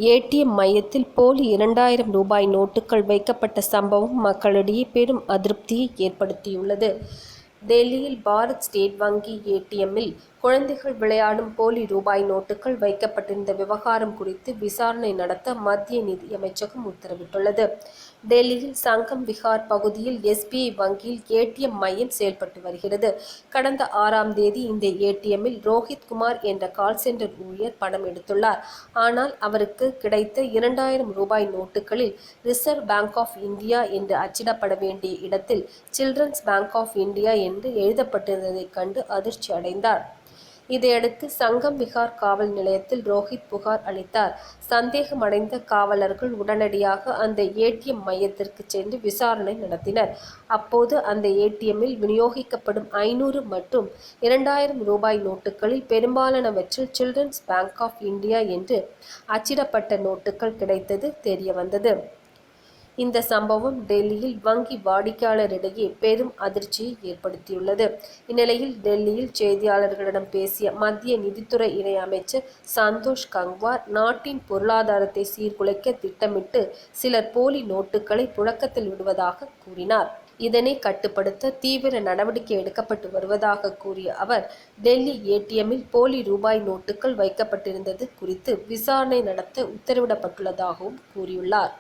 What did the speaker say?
ATM மையத்தில் போலி 2000 ரூபாய் நோட்டுகள் வைக்கப்பட்ட சம்பவம் மக்களிடையே பெரும் அதிருப்தியை ஏற்படுத்தியுள்ளது. டெல்லியில் பாரத் ஸ்டேட் வங்கி ஏடிஎம்மில் குழந்தைகள் விளையாடும் போலி ரூபாய் நோட்டுகள் வைக்கப்பட்டிருந்த விவகாரம் குறித்து விசாரணை நடத்த மத்திய நிதியமைச்சகம் உத்தரவிட்டுள்ளது. டெல்லியில் சங்கம் விஹார் பகுதியில் எஸ்பிஐ வங்கியில் ஏடிஎம் மையம் செயல்பட்டு வருகிறது. கடந்த 6ஆம் தேதி இந்த ஏடிஎம்மில் ரோஹித் குமார் என்ற கால் சென்டர் ஊழியர் பணம் எடுத்துள்ளார். ஆனால் அவருக்கு கிடைத்த 2000 ரூபாய் நோட்டுகளில் ரிசர்வ் பேங்க் ஆஃப் இந்தியா என்று அச்சிடப்பட வேண்டிய இடத்தில் சில்ட்ரன்ஸ் பேங்க் ஆஃப் இந்தியா என்று எழுதப்பட்டிருந்ததைக் கண்டு அதிர்ச்சி அடைந்தார். இதையடுத்து சங்கம் விஹார் காவல் நிலையத்தில் ரோஹித் புகார் அளித்தார். சந்தேகமடைந்த காவலர்கள் உடனடியாக அந்த ஏடிஎம் மையத்திற்கு சென்று விசாரணை நடத்தினர். அப்போது அந்த ஏடிஎம்மில் விநியோகிக்கப்படும் 500 மற்றும் 2000 ரூபாய் நோட்டுகளில் பெரும்பாலானவற்றில் சில்ட்ரன்ஸ் பேங்க் ஆஃப் இந்தியா என்று அச்சிடப்பட்ட நோட்டுகள் கிடைத்தது தெரியவந்தது. இந்த சம்பவம் டெல்லியில் வங்கி வாடிக்கையாளரிடையே பெரும் அதிர்ச்சியை ஏற்படுத்தியுள்ளது. இந்நிலையில் டெல்லியில் செய்தியாளர்களிடம் பேசிய மத்திய நிதித்துறை இணை அமைச்சர் சந்தோஷ் கங்வார், நாட்டின் பொருளாதாரத்தை சீர்குலைக்க திட்டமிட்டு சிலர் போலி நோட்டுகளை புழக்கத்தில் விடுவதாக கூறினார். இதனை கட்டுப்படுத்த தீவிர நடவடிக்கை எடுக்கப்பட்டு வருவதாக கூறிய அவர், டெல்லி ஏடிஎம்மில் போலி ரூபாய் நோட்டுகள் வைக்கப்பட்டிருந்தது குறித்து விசாரணை நடத்த உத்தரவிடப்பட்டுள்ளதாகவும் கூறியுள்ளார்.